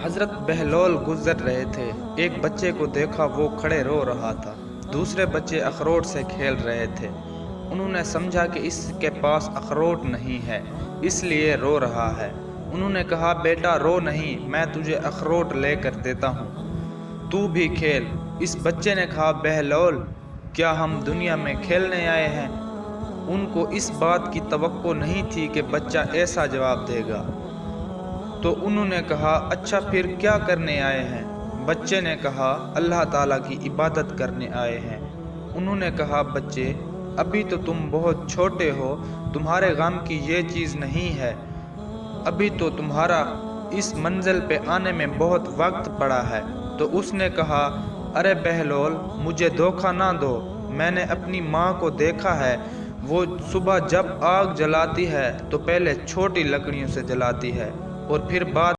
حضرت بہلول گزر رہے تھے۔ ایک بچے کو دیکھا، وہ کھڑے رو رہا تھا۔ دوسرے بچے اخروٹ سے کھیل رہے تھے۔ انہوں نے سمجھا کہ اس کے پاس اخروٹ نہیں ہے، اس لیے رو رہا ہے۔ انہوں نے کہا، بیٹا رو نہیں، میں تجھے اخروٹ لے کر دیتا ہوں، تو بھی کھیل۔ اس بچے نے کہا، بہلول، کیا ہم دنیا میں کھیلنے آئے ہیں؟ ان کو اس بات کی توقع نہیں تھی کہ بچہ ایسا جواب دے گا، تو انہوں نے کہا، اچھا پھر کیا کرنے آئے ہیں؟ بچے نے کہا، اللہ تعالیٰ کی عبادت کرنے آئے ہیں۔ انہوں نے کہا، بچے، ابھی تو تم بہت چھوٹے ہو، تمہارے غم کی یہ چیز نہیں ہے، ابھی تو تمہارا اس منزل پہ آنے میں بہت وقت پڑا ہے۔ تو اس نے کہا، ارے بہلول، مجھے دھوکہ نہ دو، میں نے اپنی ماں کو دیکھا ہے، وہ صبح جب آگ جلاتی ہے تو پہلے چھوٹی لکڑیوں سے جلاتی ہے اور پھر بعد